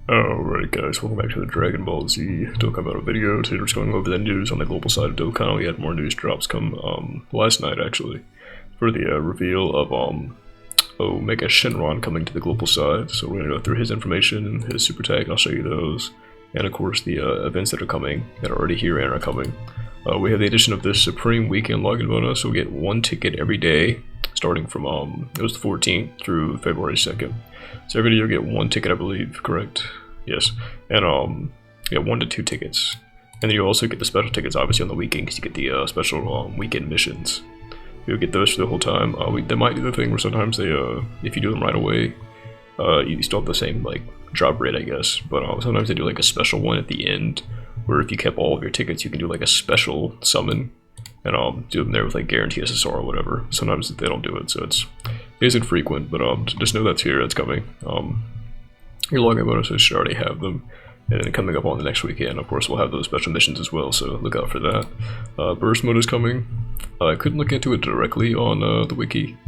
Alright guys, welcome back to the Dragon Ball Z Dokkan Battle video. Today we're just going over the news on the global side of Dokkan. We had more news drops come last night actually, for the reveal of Omega Shenron coming to the global side. So we're going to go through his information, his super tag, and I'll show you those. And of course the events that are coming, that are already here and are coming. We have the addition of this Supreme Weekend login bonus, so we get one ticket every day, starting from, it was the 14th through February 2nd. So every day you'll get one ticket, I believe, correct? Yes. And, yeah, 1 to 2 tickets. And then you also get the special tickets, obviously, on the weekend, because you get the special weekend missions. You'll get those for the whole time. They might do the thing where sometimes they, if you do them right away, you still have the same, like, drop rate, I guess. But sometimes they do, like, a special one at the end, where if you kept all of your tickets, you can do, like, a special summon. And do them there with like guarantee SSR or whatever. Sometimes they don't do it, so it isn't frequent, but just know that's here, that's coming. Your login bonuses should already have them. And then coming up on the next weekend, of course, we'll have those special missions as well, so look out for that. Burst mode is coming. I couldn't look into it directly on the wiki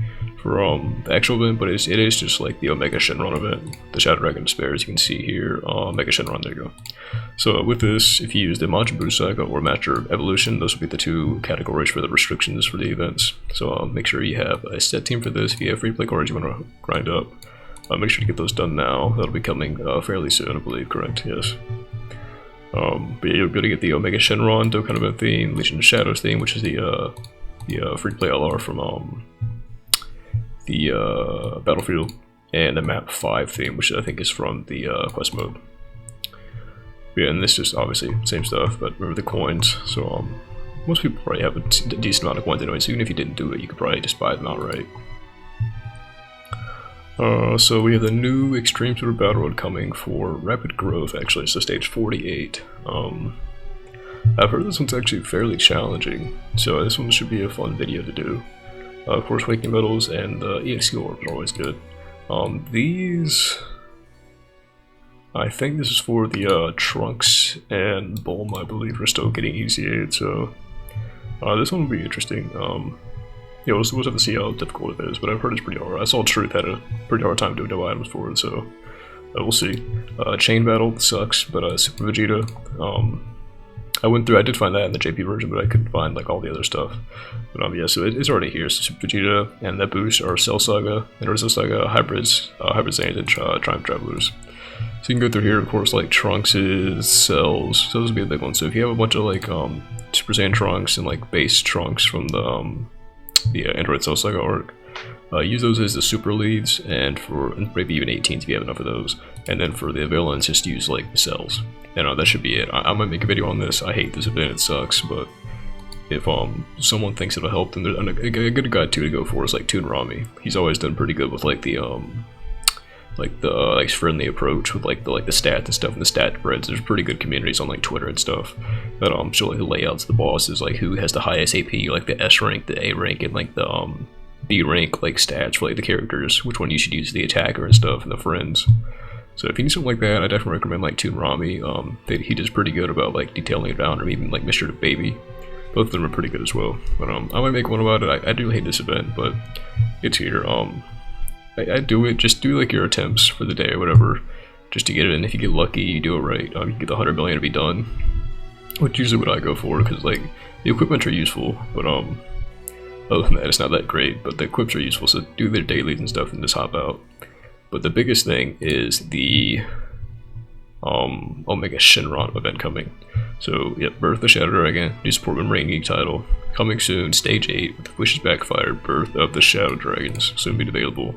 for the actual event, but it is just like the Omega Shenron event, the Shadow Dragon Despair, as you can see here. Omega Shenron, there you go. So with this, if you use the Majin Buu Saga or Master Evolution, those will be the two categories for the restrictions for the events. So make sure you have a set team for this. If you have free play cards you want to grind up, make sure to get those done now. That'll be coming fairly soon, I believe, correct? Yes. But yeah, you're going to get the Omega Shenron Dokkan event theme, Legion of Shadows theme, which is the free play LR from the Battlefield, and the Map 5 theme, which I think is from the quest mode. Yeah, and this is obviously same stuff, but remember the coins. So most people probably have a decent amount of coins anyway, so even if you didn't do it, you could probably just buy them outright. So we have the new Extreme Super Battle Road coming for Rapid Growth, actually, so stage 48. I've heard this one's actually fairly challenging, so this one should be a fun video to do. Of course, Waking Metals and the EXP Orbs are always good. These... I think this is for the Trunks and Bulma, I believe, are still getting EZA'd, so... this one will be interesting. Yeah, we'll have to see how difficult it is, but I've heard it's pretty hard. I saw Truth had a pretty hard time doing no items for it, so... we'll see. Chain Battle sucks, but Super Vegeta... I did find that in the JP version, but I couldn't find like all the other stuff. But yeah, so it's already here. So Super Vegeta and that boost are Cell Saga and Rizzo Saga hybrids, Hybrid Saiyans and Triumph Travelers. So you can go through here, of course, like Trunks' cells. So those would be a big one. So if you have a bunch of like Super Saiyan Trunks and like base Trunks from the Android Cell Saga arc, use those as the super leads, and for maybe even 18s if you have enough of those. And then for the villains, just use like the cells. And that should be it. I might make a video on this. I hate this event, it sucks, but if someone thinks it'll help, then there's a good guy too to go for is like Toon Rami. He's always done pretty good with like the friendly approach with like the stats and stuff, and the stat spreads. There's pretty good communities on like Twitter and stuff that show like the layouts of the bosses, like who has the highest AP, like the S rank, the A rank, and like the B rank like stats for like the characters, which one you should use the attacker and stuff, and the friends. So if you need something like that, I definitely recommend like Toon Rami. He does pretty good about like detailing it down, or even like Mr. Baby. Both of them are pretty good as well. But I might make one about it. I do hate this event, but it's here. I do it. Just do like your attempts for the day or whatever, just to get it in. If you get lucky, you do it right. You get the 100 million to be done, which is usually what I go for, because like the equipment are useful, but other than that, it's not that great. But the equips are useful, so do their dailies and stuff and just hop out. But the biggest thing is the Omega Shenron event coming. So, yep, Birth of the Shadow Dragon, new support when Rain Geek title. Coming soon, Stage 8, with Wishes Backfired, Birth of the Shadow Dragons, soon be available.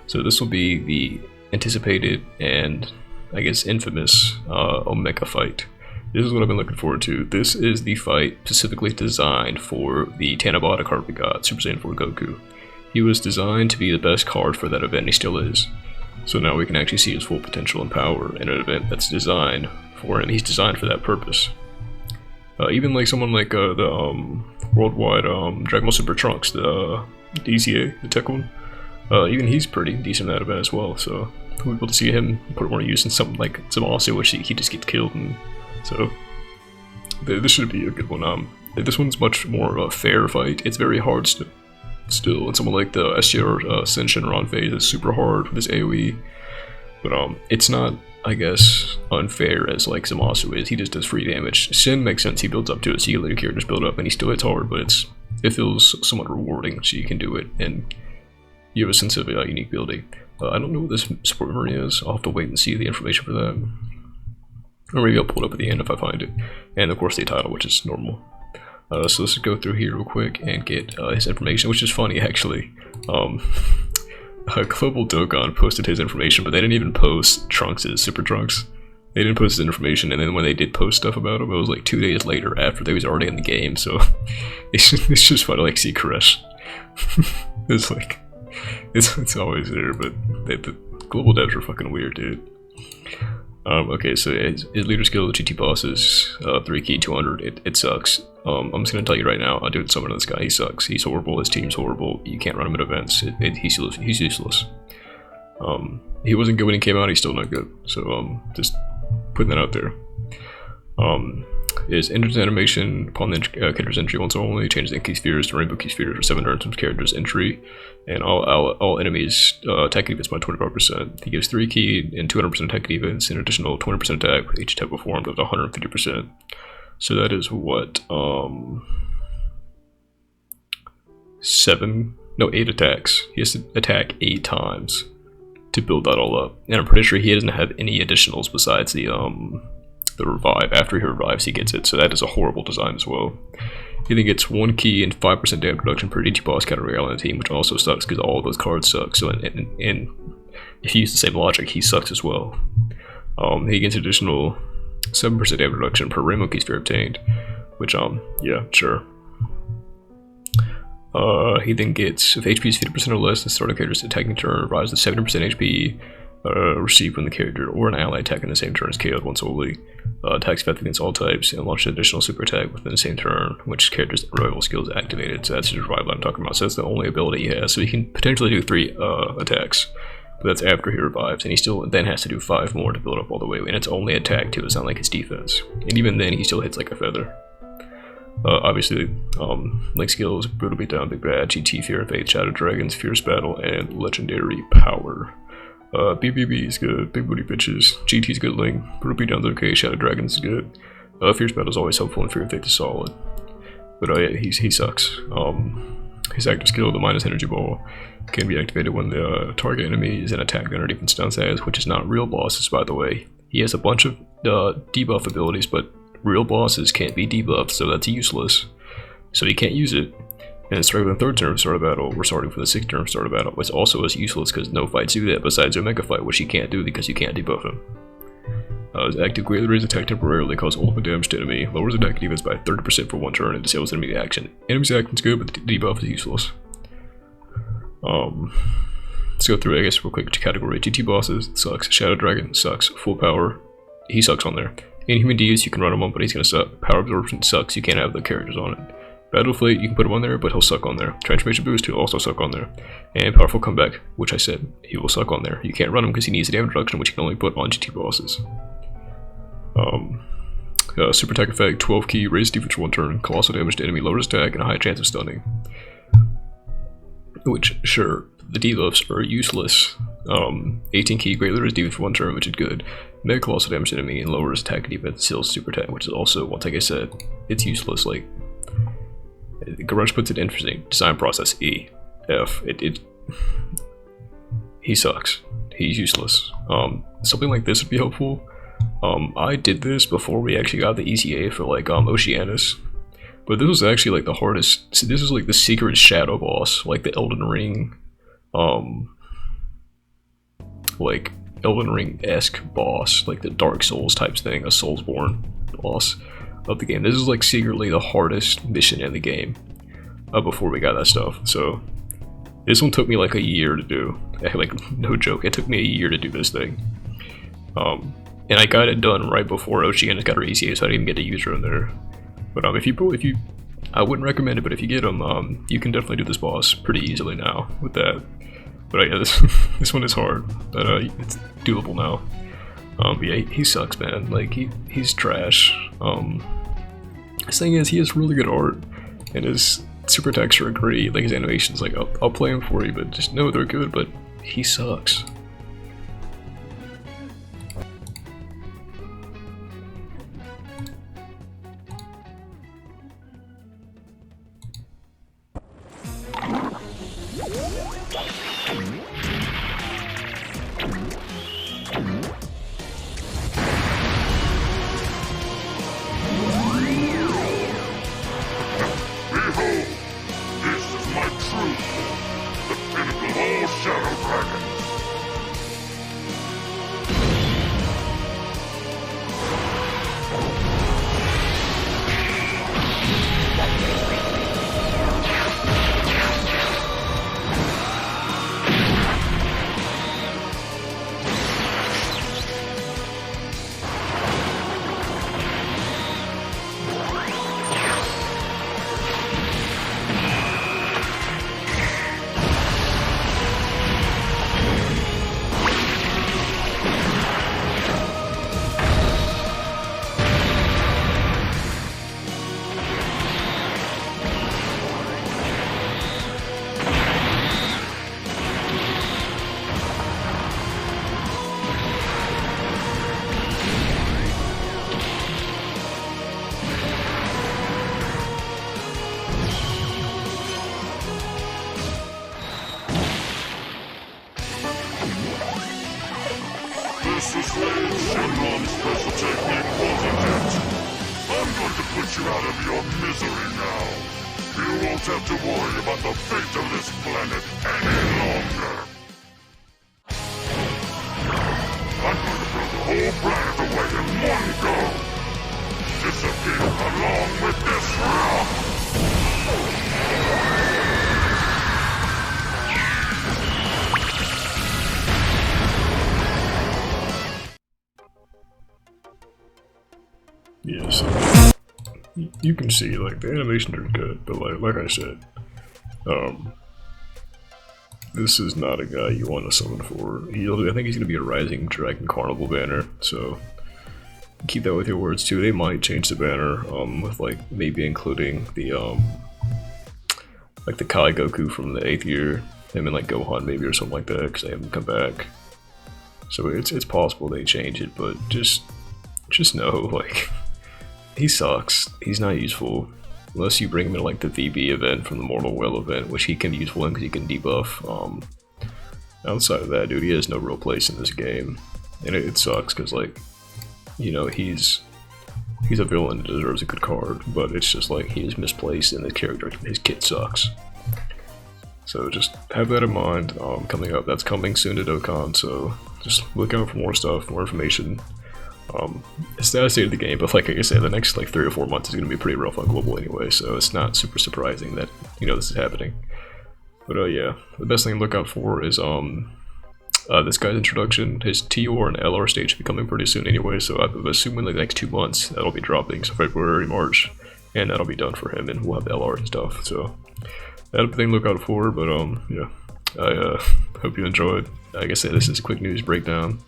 So this will be the anticipated and, I guess, infamous Omega fight. This is what I've been looking forward to. This is the fight specifically designed for the Tanabata Carpet God, Super Saiyan 4 Goku. He was designed to be the best card for that event, and he still is. So now we can actually see his full potential and power in an event that's designed for him. He's designed for that purpose. Even like someone like the Worldwide Dragon Ball Super Trunks, the DZA, the tech one, even he's pretty decent in that event as well. So we'll be able to see him put more use in something like some Aussie, which he just gets killed. And so this should be a good one. This one's much more of a fair fight. It's very hard still, and someone like the SHENRON phase is super hard with this AoE, but it's not I guess, unfair as like Zamasu is. He just does free damage. Shen makes sense, he builds up to it, so you let your characters build up, and he still hits hard, but it feels somewhat rewarding, so you can do it, and you have a sense of unique ability. I don't know what this support memory is. I'll have to wait and see the information for that. Or maybe I'll pull it up at the end if I find it. And of course the title, which is normal. So let's go through here real quick and get his information, which is funny actually. Global Dokkan posted his information, but they didn't even post Trunks' Super Trunks. They didn't post his information, and then when they did post stuff about him, it was like 2 days later after they was already in the game, so it's just fun to like see Crash. It's like, it's always there, but the global devs are fucking weird, dude. Okay, so his leader skill, the GT boss is 3 key 200. It sucks. I'm just gonna tell you right now, I do summon this guy. He sucks. He's horrible. His team's horrible. You can't run him at events. He's useless. He wasn't good when he came out. He's still not good. So just putting that out there. His entrance animation upon the character's entry once only changes the key spheres to rainbow key spheres for 7 turns from character's entry, and all enemies attack defense by 25%. He gives 3 key and 200% attack defense, and additional 20% attack with each type performed up to 150%. So that is what 8 attacks. He has to attack 8 times to build that all up, and I'm pretty sure he doesn't have any additionals besides the revive. After he revives, he gets it, so that is a horrible design as well. He then gets 1 key and 5% damage reduction per DT boss category on the team, which also sucks because all of those cards suck. So, and if you use the same logic, he sucks as well. He gets additional 7% damage reduction per rainbow key sphere obtained, which yeah, sure. He then gets, if HP is 50% or less, the starting character's attacking turn rises to 70% HP. Received when the character or an ally attack in the same turn is KO'd once only. Attacks effective against all types, and launches an additional super attack within the same turn, which character's revival skill is activated. So that's his revival I'm talking about. So that's the only ability he has. So he can potentially do 3 attacks, but that's after he revives, and he still then has to do 5 more to build up all the way. And it's only attack too. It's not like his defense. And even then, he still hits like a feather. Obviously, Link skills: Brutal Beatdown, Big Bad, GT, Fear of Faith, Shadow Dragons, Fierce Battle, and Legendary Power. BBB is good, Big Booty Bitches, GT's good Link, Brutal Beatdown's okay, Shadow Dragons is good, Fierce Battle is always helpful, and Fear of Faith is solid. But yeah, he sucks. His active skill, the minus energy ball, can be activated when the target enemy is an attack that our defense stance has, which is not real bosses, by the way. He has a bunch of debuff abilities, but real bosses can't be debuffed, so that's useless. So he can't use it. And starting with the 3rd turn of start of battle, we're starting for the 6th turn of start of battle, which also is useless because no fights do that besides Omega fight, which you can't do because you can't debuff him. His active greatly raises attack temporarily, causes ultimate damage to enemy, lowers attack defense by 30% for 1 turn, and disables enemy action. Enemy's action is good, but the debuff is useless. Let's go through, I guess, real quick. Category: GT bosses sucks, Shadow Dragon sucks, Full Power, he sucks on there. Inhuman Deeds, you can run him on, but he's gonna suck. Power Absorption sucks, you can't have the characters on it. Battle Fleet, you can put him on there, but he'll suck on there. Transformation Boost, he'll also suck on there. And Powerful Comeback, which I said, he will suck on there. You can't run him because he needs a damage reduction, which you can only put on GT bosses. Super attack effect, 12 key, raise defense for 1 turn, colossal damage to enemy, lowers attack, and a high chance of stunning. Which, sure, the debuffs are useless. 18 key, greatly raise defense for 1 turn, which is good. Mega colossal damage to enemy, and lowers attack and defense, seals super attack, which is also, once like I said, it's useless. Like, Garage puts it in interesting. Design process E. F. He sucks. He's useless. Something like this would be helpful. I did this before we actually got the ECA for like Oceanus. But this was actually like the hardest. See, this is like the secret shadow boss, like the Elden Ring, like Elden Ring-esque boss, like the Dark Souls type thing, a Soulsborne boss of the game. This is like secretly the hardest mission in the game before we got that stuff. So this one took me like a year to do. Like, no joke, it took me a year to do this thing. And I got it done right before Oceanus got her ECA, so I didn't even get to use her in there. But if you, I wouldn't recommend it, but if you get them, you can definitely do this boss pretty easily now with that. But yeah, this one is hard, but it's doable now. But yeah, he sucks, man. Like, he's trash. His thing is, he has really good art, and his super attacks are great. Like, his animations, like, I'll play them for you, but just know they're good, but he sucks. Slave Shenron's special technique wasn't it? I'm going to put you out of your misery now. You won't have to worry about the fate of this planet any longer. I'm going to throw the whole planet away in one go. Disappear along with this rock. Yes, you can see like the animations are good, but like I said, this is not a guy you want to summon for. I think he's gonna be a Rising Dragon Carnival banner, so keep that with your words too. They might change the banner, with like maybe including the like the Kai Goku from the 8th year, him and like Gohan maybe or something like that, because they haven't come back. So it's possible they change it, but just know like. He sucks. He's not useful. Unless you bring him in like the VB event from the Mortal Well event, which he can be useful in because he can debuff. Outside of that, dude, he has no real place in this game. And it sucks because, like, you know, he's a villain that deserves a good card, but it's just like he is misplaced and his kit sucks. So just have that in mind. Coming up, that's coming soon to Dokkan, so just look out for more stuff, more information. It's the state of the game, but like I said, the next like 3 or 4 months is going to be pretty rough on Global anyway, so it's not super surprising that, you know, this is happening. But yeah, the best thing to look out for is this guy's introduction. His TR and LR stage should be coming pretty soon anyway, so I'm assuming like the next 2 months that'll be dropping, so February, March, and that'll be done for him, and we'll have the LR and stuff, so that'll be the thing to look out for. But yeah, I hope you enjoyed. Like I said, this is a quick news breakdown,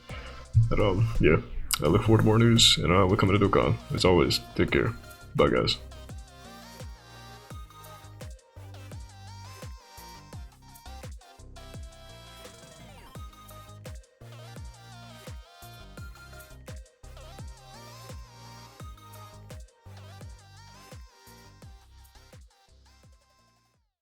but yeah. I look forward to more news, and we're coming to Dokkan. As always, take care. Bye, guys.